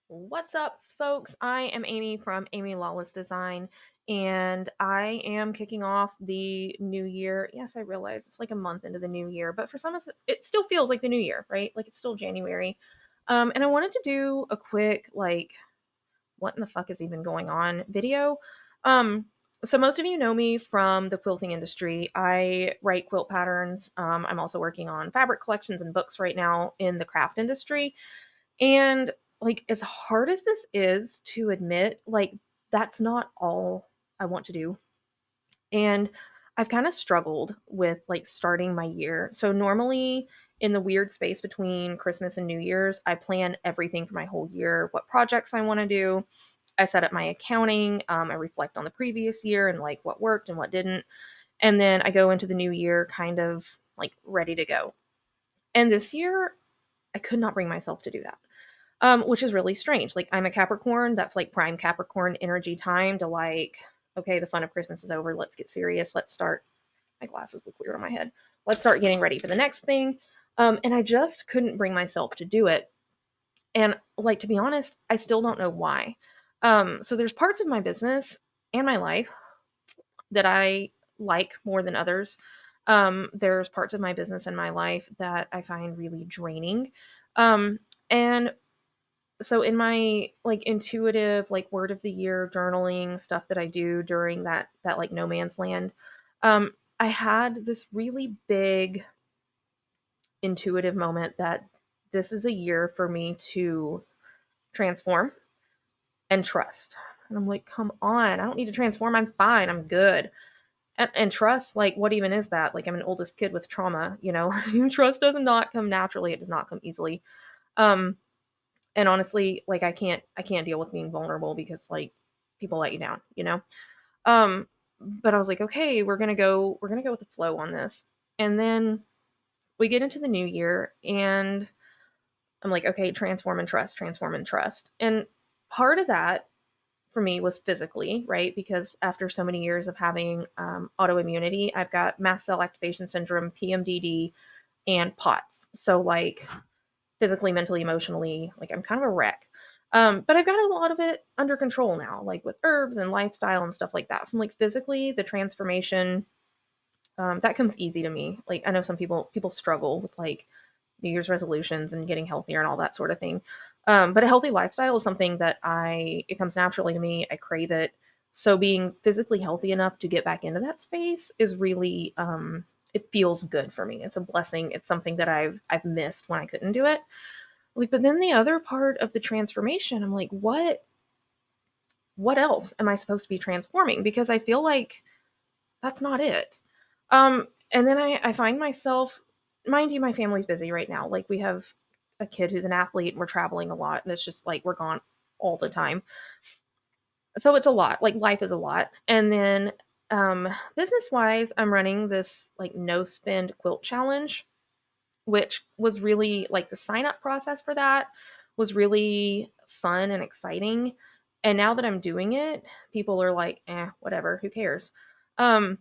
What's up, folks? I am Amy from Amy Lawless Design, and I am kicking off the new year. Yes, I realize it's like a month into the new year, but for some of us, it still feels like the new year, right? Like it's still January. And I wanted to do a quick, what in the fuck is even going on video. Um, so most of you know me from the quilting industry. I write quilt patterns. I'm also working on fabric collections and books right now in the craft industry. And, as hard as this is to admit, that's not all I want to do. And I've kind of struggled with starting my year. So normally in the weird space between Christmas and New Year's, I plan everything for my whole year, what projects I want to do. I set up my accounting. I reflect on the previous year and like what worked and what didn't. And then I go into the new year kind of like ready to go. And this year, I could not bring myself to do that, which is really strange. Like I'm a Capricorn, that's like prime Capricorn energy time to okay, the fun of Christmas is over. Let's get serious. Let's start. My glasses look weird on my head. Let's start getting ready for the next thing. And I just couldn't bring myself to do it. And to be honest, I still don't know why. So there's parts of my business and my life that I like more than others. There's parts of my business and my life that I find really draining. And so in my intuitive word of the year journaling stuff that I do during that no man's land, I had this really big intuitive moment that this is a year for me to transform and trust. And I'm like, come on, I don't need to transform. I'm fine. I'm good. And trust, what even is that? Like I'm an oldest kid with trauma, you know. Trust does not come naturally. It does not come easily. Um, and honestly, I can't deal with being vulnerable because people let you down, you know. But I was like, okay, we're gonna go with the flow on this. And then we get into the new year and I'm like, okay, transform and trust, transform and trust. And part of that for me was physically, right? Because after so many years of having autoimmunity, I've got mast cell activation syndrome, PMDD, and POTS. So physically, mentally, emotionally, I'm kind of a wreck. But I've got a lot of it under control now, like with herbs and lifestyle and stuff like that. So I'm like physically, the transformation that comes easy to me. Like I know some people struggle with New Year's resolutions and getting healthier and all that sort of thing. But a healthy lifestyle is something that it comes naturally to me. I crave it. So being physically healthy enough to get back into that space is really it feels good for me. It's a blessing. It's something that I've missed when I couldn't do it. But then the other part of the transformation, I'm like, what else am I supposed to be transforming? Because I feel like that's not it. And then I find myself, mind you, my family's busy right now. Like we have a kid who's an athlete and we're traveling a lot and it's just like we're gone all the time. So it's a lot. Like life is a lot. And then business wise, I'm running this no spend quilt challenge, which was really the sign up process for that was really fun and exciting. And now that I'm doing it, people are like, whatever, who cares? Um,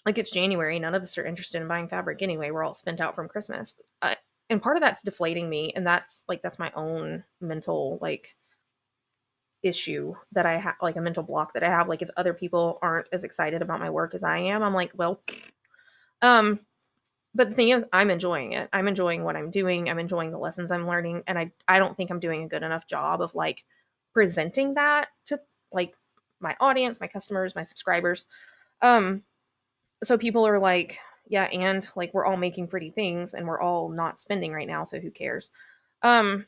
it's January. None of us are interested in buying fabric anyway. We're all spent out from Christmas. And part of that's deflating me. And that's my own mental issue that I have, like a mental block that I have. Like if other people aren't as excited about my work as I am, I'm like, well, um, but the thing is, I'm enjoying it. I'm enjoying what I'm doing. I'm enjoying the lessons I'm learning. And I don't think I'm doing a good enough job of presenting that to like my audience, my customers, my subscribers. Um, so people are like, yeah, and we're all making pretty things and we're all not spending right now, so who cares? Um,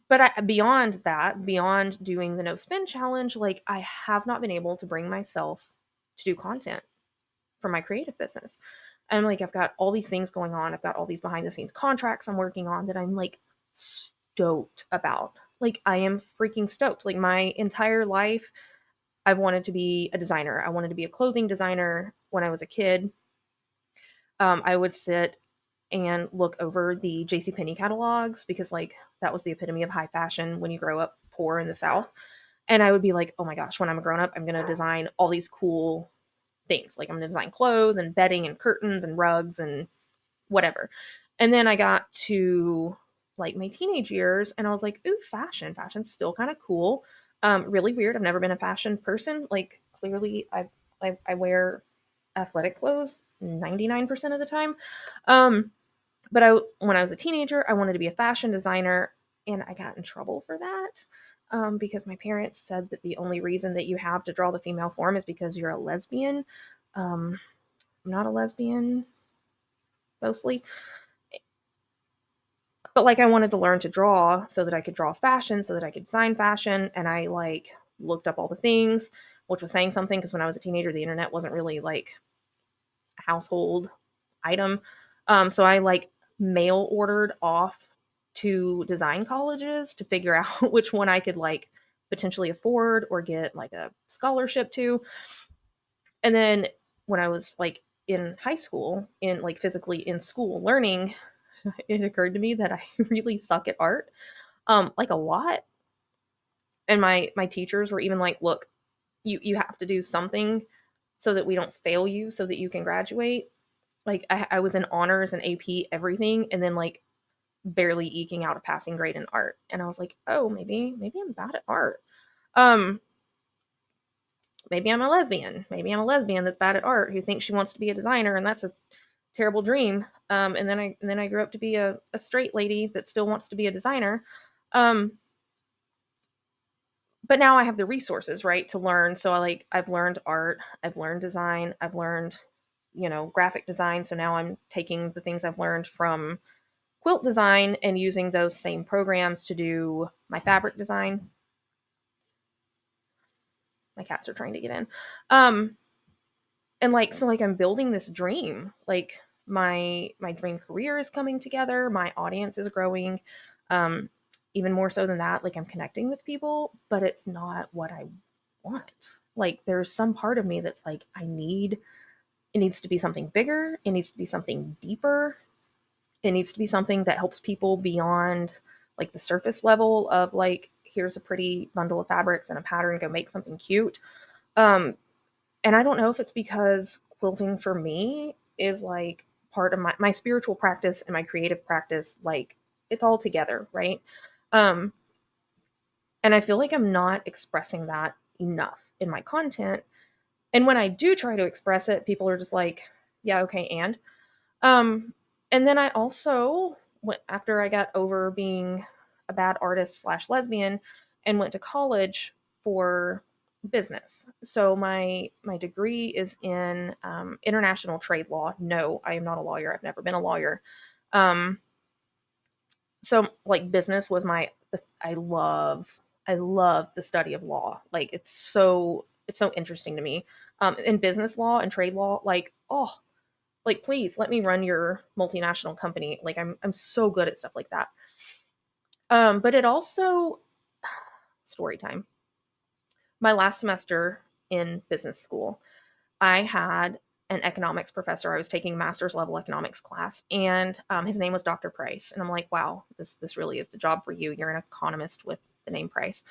but beyond that, beyond doing the no spend challenge, I have not been able to bring myself to do content for my creative business. And I've got all these things going on. I've got all these behind the scenes contracts I'm working on that I'm stoked about. I am freaking stoked. My entire life I've wanted to be a designer. I wanted to be a clothing designer when I was a kid. I would sit and look over the JCPenney catalogs because that was the epitome of high fashion when you grow up poor in the South. And I would be like, oh my gosh, when I'm a grown up, I'm gonna design all these cool things. Like I'm gonna design clothes and bedding and curtains and rugs and whatever. And then I got to like my teenage years, and I was like, ooh, fashion's still kind of cool. Really weird. I've never been a fashion person. Like clearly I wear athletic clothes 99% of the time. Um, but when I was a teenager, I wanted to be a fashion designer, and I got in trouble for that. Because my parents said that the only reason that you have to draw the female form is because you're a lesbian. I'm not a lesbian, mostly, but like I wanted to learn to draw so that I could draw fashion, so that I could design fashion, and I like looked up all the things, which was saying something because when I was a teenager, the internet wasn't really like a household item. So I like mail ordered off to design colleges to figure out which one I could like potentially afford or get like a scholarship to. And then when I was like in high school, in like physically in school learning, it occurred to me that I really suck at art, like a lot. And my teachers were even like, "Look, you have to do something so that we don't fail you, so that you can graduate." Like I was in honors and AP everything, and then like barely eking out a passing grade in art. And I was like, "Oh, maybe I'm bad at art. Um, maybe I'm a lesbian. Maybe I'm a lesbian that's bad at art who thinks she wants to be a designer, and that's a terrible dream." And then I grew up to be a straight lady that still wants to be a designer. Um, but now I have the resources, right, to learn. So I've learned art, I've learned design, I've learned, graphic design. So now I'm taking the things I've learned from quilt design and using those same programs to do my fabric design. My cats are trying to get in. Um, and like so like I'm building this dream. Like my dream career is coming together, my audience is growing. Um, even more so than that, like I'm connecting with people, but it's not what I want. Like there's some part of me that's like it needs to be something bigger, it needs to be something deeper, it needs to be something that helps people beyond like the surface level of like here's a pretty bundle of fabrics and a pattern, go make something cute. Um, and I don't know if it's because quilting for me is like part of my spiritual practice and my creative practice, like it's all together, right? Um, and I feel like I'm not expressing that enough in my content. And when I do try to express it, people are just like, yeah, okay, um, and then I also went after I got over being a bad artist slash lesbian and went to college for business. So my degree is in international trade law. No, I am not a lawyer. I've never been a lawyer. Um, so like business was I love the study of law. Like it's so interesting to me. In business law and trade law, like like please let me run your multinational company. Like I'm so good at stuff like that. But it also story time. My last semester in business school, I had an economics professor. I was taking master's level economics class, and his name was Dr. Price. And I'm like, wow, this really is the job for you. You're an economist with the name Price.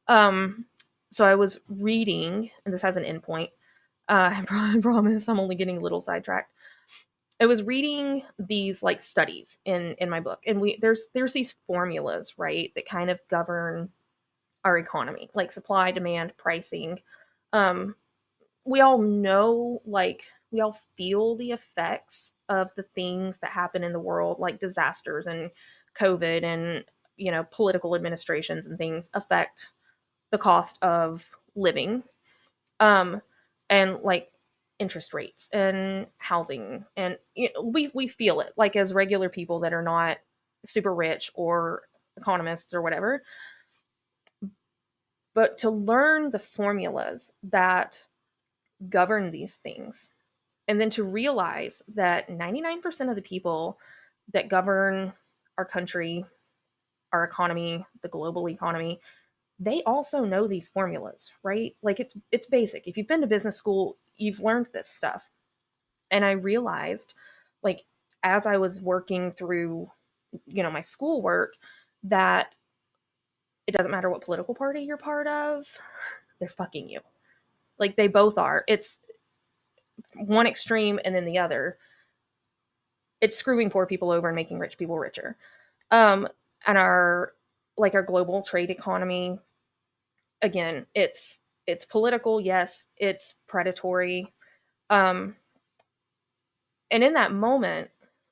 Um, so I was reading, and this has an endpoint. I promise I'm only getting a little sidetracked. I was reading these like studies in my book, and there's these formulas, right, that kind of govern our economy, like supply, demand, pricing. Um, we all know, like we all feel the effects of the things that happen in the world, like disasters and COVID and political administrations and things affect the cost of living, um, and like interest rates and housing, and we feel it like as regular people that are not super rich or economists or whatever. But to learn the formulas that govern these things, and then to realize that 99% of the people that govern our country, our economy, the global economy, they also know these formulas, right? Like it's basic. If you've been to business school, you've learned this stuff. And I realized, like, as I was working through, my schoolwork, that it doesn't matter what political party you're part of, they're fucking you. Like they both are. It's one extreme and then the other. It's screwing poor people over and making rich people richer. Um, and our global trade economy, again, it's political, yes, it's predatory. Um, and in that moment,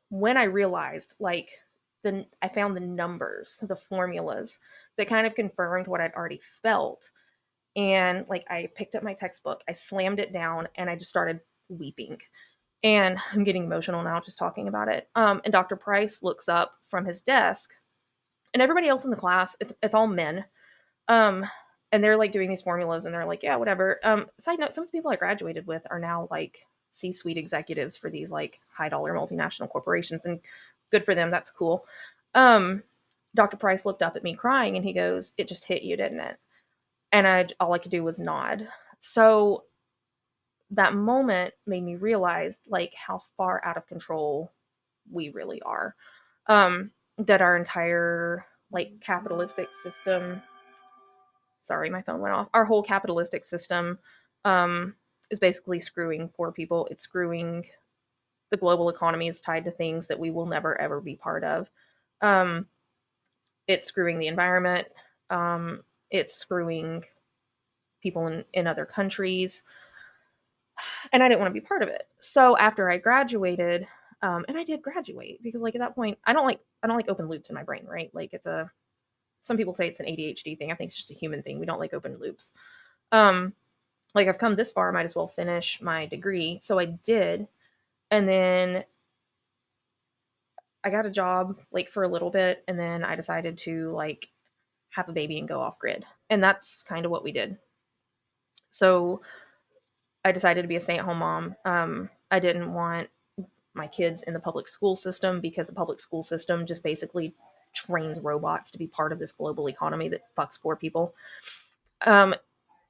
when I realized, like, I found the numbers, the formulas that kind of confirmed what I'd already felt. And like, I picked up my textbook, I slammed it down, and I just started weeping. And I'm getting emotional now just talking about it. And Dr. Price looks up from his desk, and everybody else in the class, it's all men. Um, and they're like doing these formulas, and they're like, yeah, whatever. Side note, some of the people I graduated with are now like C-suite executives for these like high dollar multinational corporations, and good for them. That's cool. Um, Dr. Price looked up at me crying, and he goes, "It just hit you, didn't it?" And all I could do was nod. So that moment made me realize like how far out of control we really are. That our entire like capitalistic system, sorry, my phone went off. Our whole capitalistic system um, is basically screwing poor people. It's screwing the global economy is tied to things that we will never ever be part of. Um, it's screwing the environment. It's screwing people in other countries, and I didn't want to be part of it. So after I graduated, and I did graduate because like at that point, I don't like open loops in my brain, right? Like it's a some people say it's an ADHD thing. I think it's just a human thing. We don't like open loops. Um, like I've come this far, I might as well finish my degree. So I did, and then I got a job like for a little bit, and then I decided to like have a baby and go off grid, and that's kind of what we did. So I decided to be a stay at home mom. I didn't want my kids in the public school system because the public school system just basically trains robots to be part of this global economy that fucks poor people. Um,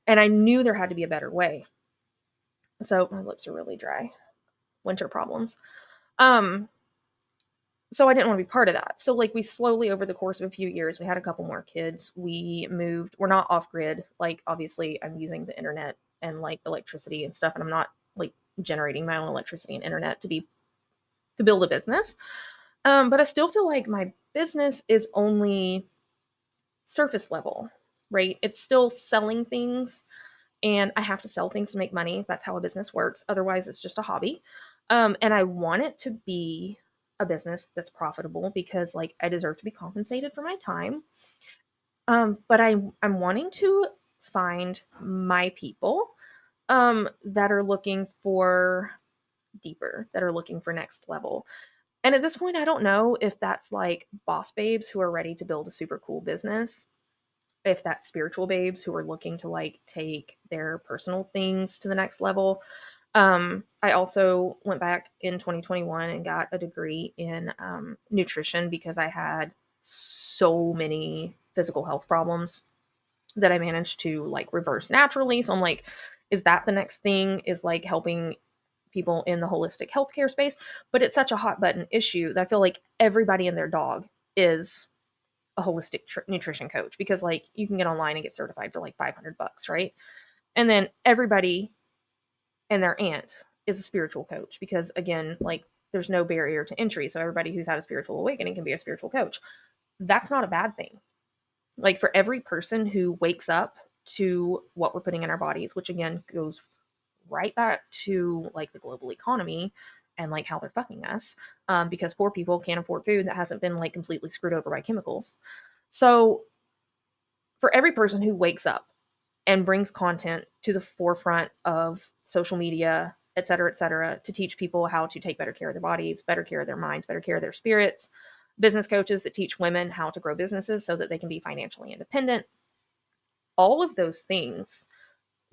and I knew there had to be a better way. So my lips are really dry. Winter problems. Um, so I didn't want to be part of that. So like we slowly over the course of a few years, we had a couple more kids. We moved. We're not off grid. Like obviously, I'm using the internet and like electricity and stuff, and I'm not like generating my own electricity and internet to build a business. But I still feel like my business is only surface level, right? It's still selling things, and I have to sell things to make money. That's how a business works. Otherwise, it's just a hobby. And I want it to be a business that's profitable because, like, I deserve to be compensated for my time. But I'm wanting to find my people that are looking for deeper, that are looking for next level. And at this point, I don't know if that's like boss babes who are ready to build a super cool business, if that's spiritual babes who are looking to like take their personal things to the next level. I also went back in 2021 and got a degree in nutrition because I had so many physical health problems that I managed to like reverse naturally. So I'm like, is that the next thing? Is like helping people in the holistic healthcare space? But it's such a hot button issue that I feel like everybody and their dog is a holistic nutrition coach because like you can get online and get certified for like 500 bucks, right? And then everybody and their aunt is a spiritual coach because again, like there's no barrier to entry. So everybody who's had a spiritual awakening can be a spiritual coach. That's not a bad thing. Like for every person who wakes up to what we're putting in our bodies, which again goes right back to like the global economy and like how they're fucking us, because poor people can't afford food that hasn't been like completely screwed over by chemicals. So for every person who wakes up and brings content to the forefront of social media, et cetera, to teach people how to take better care of their bodies, better care of their minds, better care of their spirits, business coaches that teach women how to grow businesses so that they can be financially independent. All of those things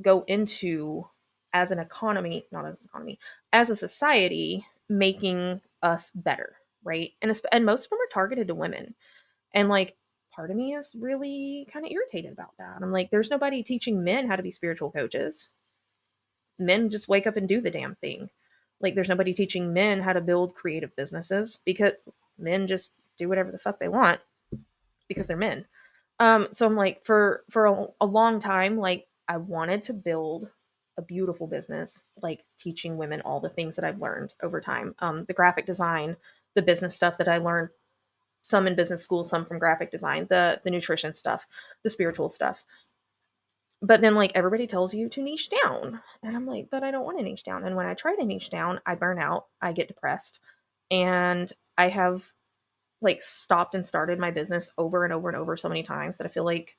go into as an economy, not as an economy, as a society, making us better, right? And most of them are targeted to women. And like part of me is really kind of irritated about that. I'm like, there's nobody teaching men how to be spiritual coaches. Men just wake up and do the damn thing. Like there's nobody teaching men how to build creative businesses because men just do whatever the fuck they want because they're men. So I'm like, for a long time, like I wanted to build a beautiful business, like teaching women all the things that I've learned over time. The graphic design, the business stuff that I learned some in business school, some from graphic design, the nutrition stuff, the spiritual stuff. But then like everybody tells you to niche down. And I'm like, but I don't want to niche down. And when I try to niche down, I burn out, I get depressed, and I have like stopped and started my business over and over and over so many times that I feel like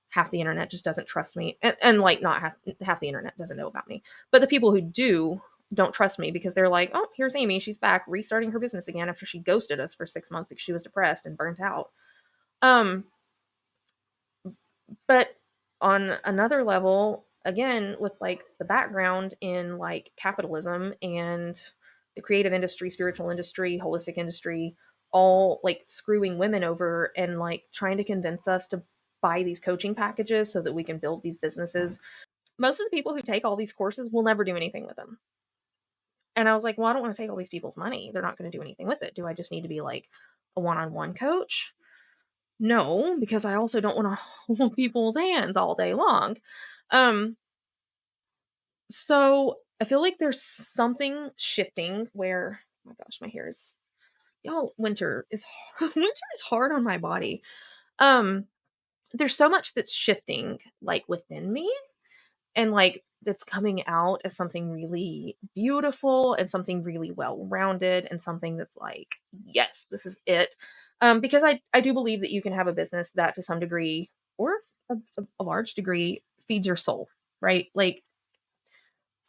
half the internet just doesn't trust me. And like not half the internet doesn't know about me. But the people who do don't trust me because they're like, oh, here's Amy. She's back restarting her business again after she ghosted us for 6 months because she was depressed and burnt out. Um, but on another level, again, with like the background in like capitalism and the creative industry, spiritual industry, holistic industry, all like screwing women over and like trying to convince us to buy these coaching packages so that we can build these businesses. Most of the people who take all these courses will never do anything with them. And I was like, well, I don't want to take all these people's money. They're not going to do anything with it. Do I just need to be like a one on one coach? No, because I also don't want to hold people's hands all day long. Um, so I feel like there's something shifting where, oh my gosh, my hair is, y'all, winter is winter is hard on my body. Um, there's so much that's shifting like within me and like that's coming out as something really beautiful and something really well rounded and something that's like, yes, this is it. Because I do believe that you can have a business that to some degree or a large degree feeds your soul, right? Like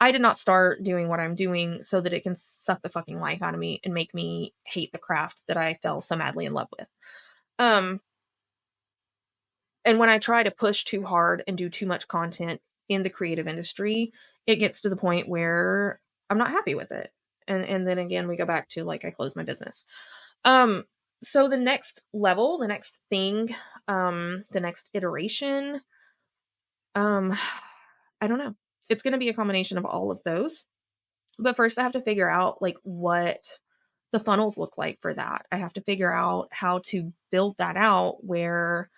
I did not start doing what I'm doing so that it can suck the fucking life out of me and make me hate the craft that I fell so madly in love with. Um, and when I try to push too hard and do too much content in the creative industry, it gets to the point where I'm not happy with it. And then again we go back to like I close my business. Um so the next level, the next thing, the next iteration, um I don't know. It's going to be a combination of all of those. But first I have to figure out like what the funnels look like for that. I have to figure out how to build that out where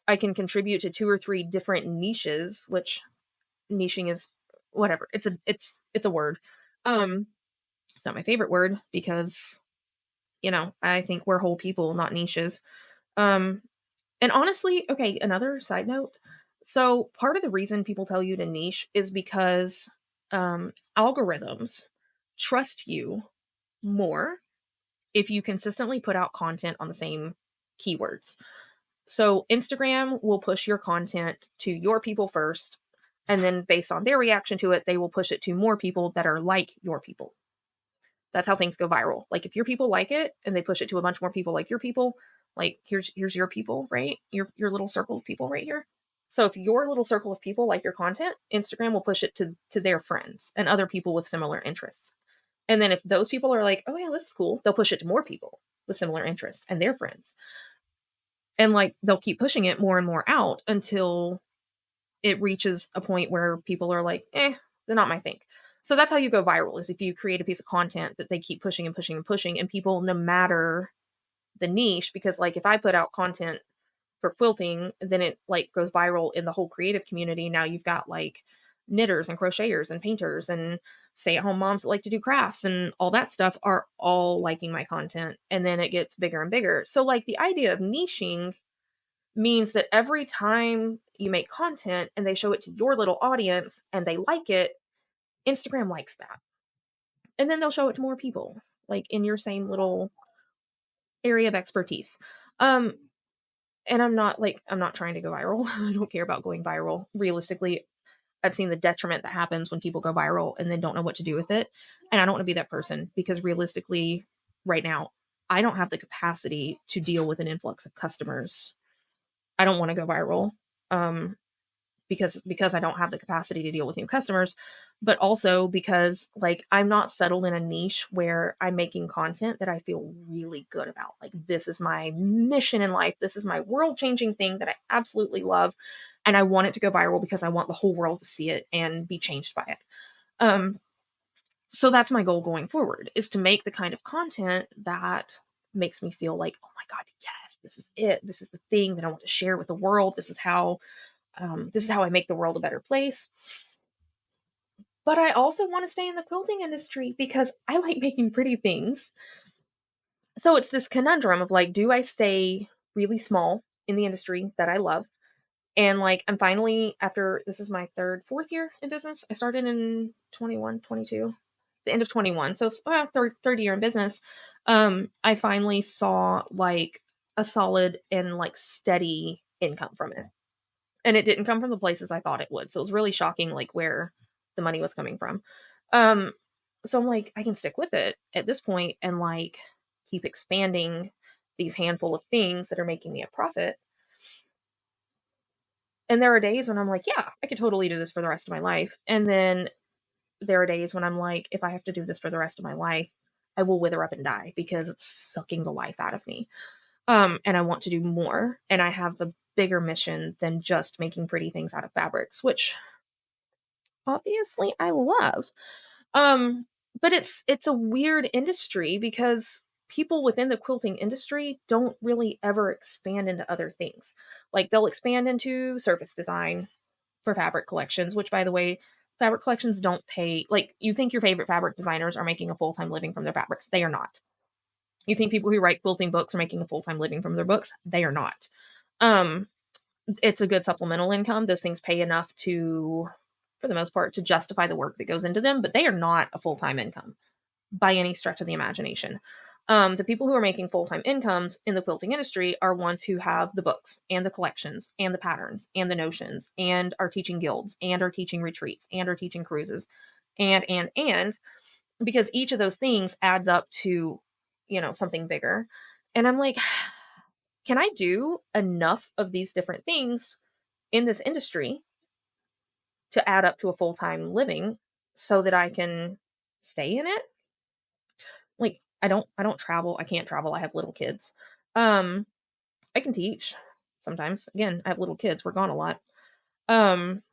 I can contribute to two or three different niches, which niching is whatever. It's a word. Um it's not my favorite word because, I think we're whole people, not niches. Um and honestly, okay, another side note. So part of the reason people tell you to niche is because algorithms trust you more if you consistently put out content on the same keywords. So Instagram will push your content to your people first, and then based on their reaction to it, they will push it to more people that are like your people. That's how things go viral. Like if your people like it and they push it to a bunch more people like your people, like here's your people, right? Your little circle of people right here. So if your little circle of people like your content, Instagram will push it to their friends and other people with similar interests. And then if those people are like, "Oh yeah, this is cool," they'll push it to more people with similar interests and their friends. And like they'll keep pushing it more and more out until it reaches a point where people are like, they're not my thing. So that's how you go viral is if you create a piece of content that they keep pushing and pushing and pushing, and people, no matter the niche, because like if I put out content for quilting, then it like goes viral in the whole creative community. Now you've got like knitters and crocheters and painters and stay-at-home moms that like to do crafts and all that stuff are all liking my content, and then it gets bigger and bigger. So like the idea of niching means that every time you make content and they show it to your little audience and they like it, Instagram likes that. And then they'll show it to more people, like in your same little area of expertise. Um, and I'm not trying to go viral. I don't care about going viral. Realistically, I've seen the detriment that happens when people go viral and then don't know what to do with it. And I don't want to be that person because realistically, right now, I don't have the capacity to deal with an influx of customers. I don't want to go viral. Um, because I don't have the capacity to deal with new customers, but also because like I'm not settled in a niche where I'm making content that I feel really good about. Like this is my mission in life. This is my world-changing thing that I absolutely love and I want it to go viral because I want the whole world to see it and be changed by it. Um so that's my goal going forward is to make the kind of content that makes me feel like, oh my god, yes, this is it. This is the thing that I want to share with the world. This is how I make the world a better place. But I also want to stay in the quilting industry because I like making pretty things. So it's this conundrum of like, do I stay really small in the industry that I love? And like, I'm finally, after this is my fourth year in business. I started in 21, 22, the end of 21. So it's third year in business. I finally saw like a solid and like steady income from it. And it didn't come from the places I thought it would. So it was really shocking, like where the money was coming from. Um, so I'm like, I can stick with it at this point and like keep expanding these handful of things that are making me a profit. And there are days when I'm like, yeah, I could totally do this for the rest of my life. And then there are days when I'm like, if I have to do this for the rest of my life, I will wither up and die because it's sucking the life out of me. And I want to do more. And I have the bigger mission than just making pretty things out of fabrics, which obviously I love. Um, but it's a weird industry because people within the quilting industry don't really ever expand into other things. Like they'll expand into surface design for fabric collections, which by the way, fabric collections don't pay like you think your favorite fabric designers are making a full-time living from their fabrics. They are not. You think people who write quilting books are making a full-time living from their books. They are not. Um, it's a good supplemental income. Those things pay enough to, for the most part, to justify the work that goes into them, but they are not a full-time income by any stretch of the imagination. The people who are making full-time incomes in the quilting industry are ones who have the books and the collections and the patterns and the notions and are teaching guilds and are teaching retreats and are teaching cruises and because each of those things adds up to, something bigger. And I'm like, can I do enough of these different things in this industry to add up to a full-time living so that I can stay in it? Like I don't travel. I can't travel. I have little kids. Um I can teach sometimes. Again, I have little kids. We're gone a lot. Um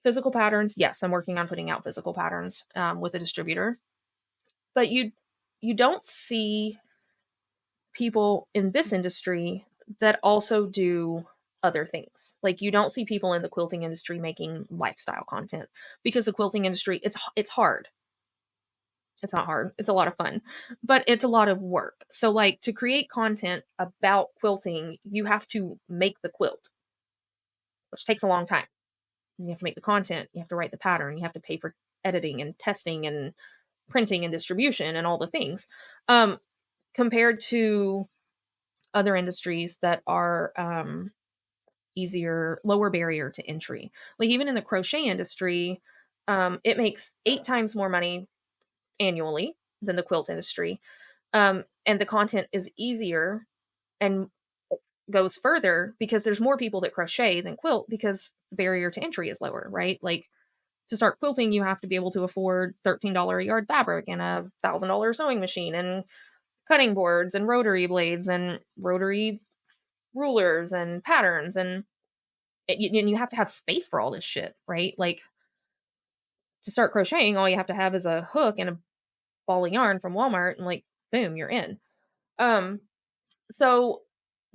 Physical patterns. Yes, I'm working on putting out physical patterns with a distributor. But you don't see people in this industry that also do other things. Like you don't see people in the quilting industry making lifestyle content because the quilting industry it's hard. It's not hard. It's a lot of fun, but it's a lot of work. So like to create content about quilting, you have to make the quilt, which takes a long time. You have to make the content, you have to write the pattern, you have to pay for editing and testing and printing and distribution and all the things. Um, Compared to other industries that are easier, lower barrier to entry. Like even in the crochet industry, it makes 8 times more money annually than the quilt industry. And the content is easier and goes further because there's more people that crochet than quilt because the barrier to entry is lower, right? Like to start quilting, you have to be able to afford $13 a yard fabric and a $1,000 sewing machine and cutting boards and rotary blades and rotary rulers and patterns and you have to have space for all this shit, right? Like to start crocheting, all you have to have is a hook and a ball of yarn from Walmart, and like boom, you're in. Um, so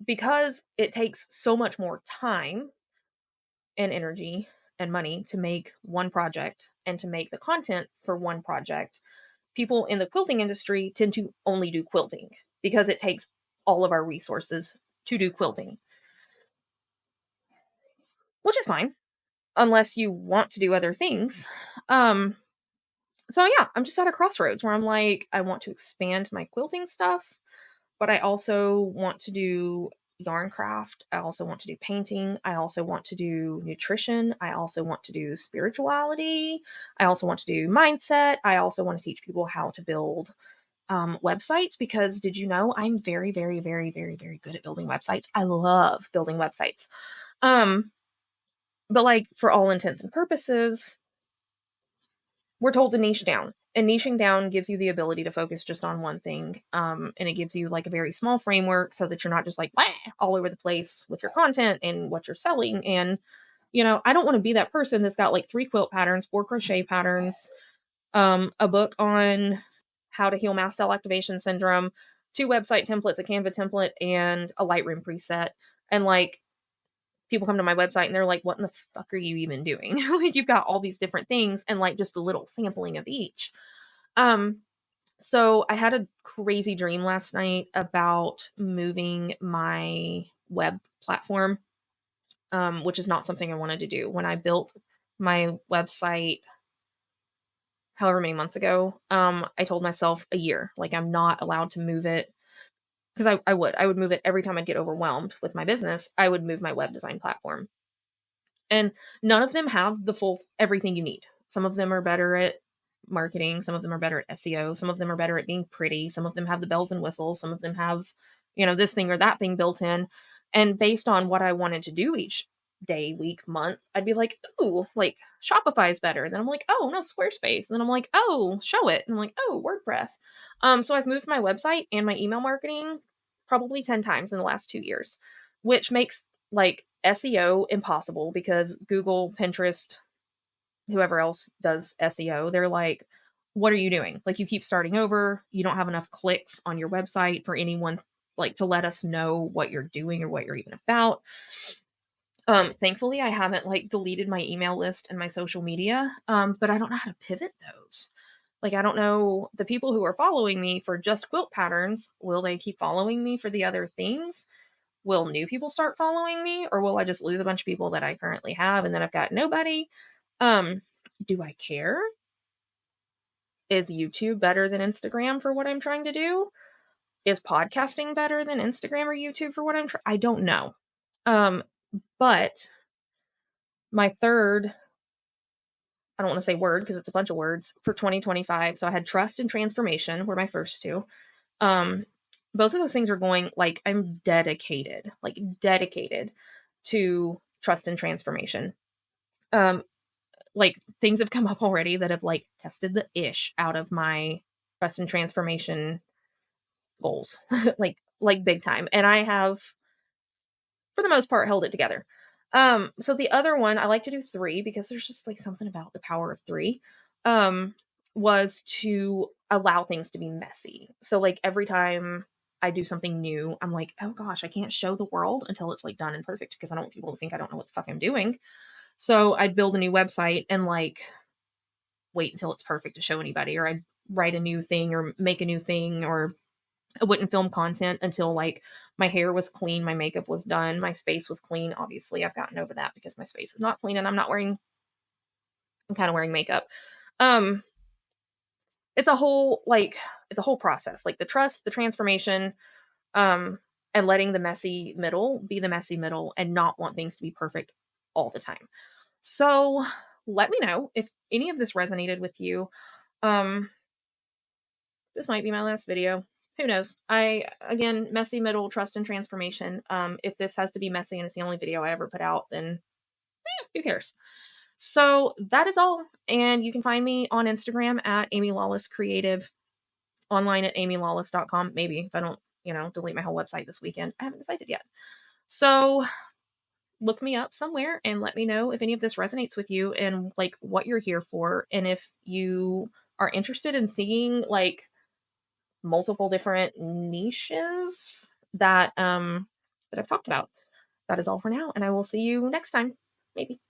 because it takes so much more time and energy and money to make one project and to make the content for one project, people in the quilting industry tend to only do quilting because it takes all of our resources to do quilting, which is fine unless you want to do other things. Um, so yeah, I'm just at a crossroads where I'm like, I want to expand my quilting stuff, but I also want to do yarn craft. I also want to do painting. I also want to do nutrition. I also want to do spirituality. I also want to do mindset. I also want to teach people how to build websites because did you know I'm very, very, very, very, very good at building websites? I love building websites. Um, but like for all intents and purposes, we're told to niche down. And niching down gives you the ability to focus just on one thing. And it gives you like a very small framework so that you're not just like all over the place with your content and what you're selling. And, I don't want to be that person that's got like 3 quilt patterns, 4 crochet patterns, a book on how to heal mast cell activation syndrome, 2 website templates, a Canva template, and a Lightroom preset. And like people come to my website and they're like, what in the fuck are you even doing? Like you've got all these different things and like just a little sampling of each. Um, So I had a crazy dream last night about moving my web platform, which is not something I wanted to do. When I built my website however many months ago, I told myself a year, like I'm not allowed to move it because I would move it every time I'd get overwhelmed with my business. I would move my web design platform. And none of them have the full everything you need. Some of them are better at marketing, some of them are better at SEO, some of them are better at being pretty, some of them have the bells and whistles, some of them have, this thing or that thing built in. And based on what I wanted to do each day, week, month, I'd be like, ooh, like Shopify is better. And then I'm like, oh no, Squarespace. And then I'm like, oh, show it. And I'm like, oh, WordPress. So I've moved my website and my email marketing probably 10 times in the last 2 years, which makes like SEO impossible because Google, Pinterest, whoever else does SEO, they're like, what are you doing? Like, you keep starting over. You don't have enough clicks on your website for anyone like to let us know what you're doing or what you're even about. Thankfully I haven't like deleted my email list and my social media. But I don't know how to pivot those. Like, I don't know the people who are following me for just quilt patterns, will they keep following me for the other things? Will new people start following me, or will I just lose a bunch of people that I currently have and then I've got nobody? Um, do I care? Is YouTube better than Instagram for what I'm trying to do? Is podcasting better than Instagram or YouTube for what I don't know. Um, but my third, I don't want to say word because it's a bunch of words for 2025. So I had trust and transformation were my first two. Um, both of those things are going like I'm dedicated to trust and transformation. Um, like things have come up already that have like tested the ish out of my trust and transformation goals, like big time. And I have, for the most part, held it together. So the other one, I like to do three because there's just like something about the power of three. Um, was to allow things to be messy. So like every time I do something new, I'm like, oh gosh, I can't show the world until it's like done and perfect because I don't want people to think I don't know what the fuck I'm doing. So I'd build a new website and like wait until it's perfect to show anybody, or I'd write a new thing or make a new thing, or I wouldn't film content until like my hair was clean, my makeup was done, my space was clean. Obviously, I've gotten over that because my space is not clean and I'm kind of wearing makeup. Um it's a whole it's a whole process. Like the trust, the transformation, um and letting the messy middle be the messy middle and not want things to be perfect all the time. So, let me know if any of this resonated with you. Um this might be my last video. Who knows? Again, messy middle, trust and transformation. If this has to be messy and it's the only video I ever put out, then who cares? So that is all. And you can find me on Instagram at Amy Lawless Creative, online at amylawless.com. Maybe if I don't, delete my whole website this weekend. I haven't decided yet. So look me up somewhere and let me know if any of this resonates with you and like what you're here for. And if you are interested in seeing like multiple different niches that I've talked about. That is all for now, and I will see you next time. Maybe.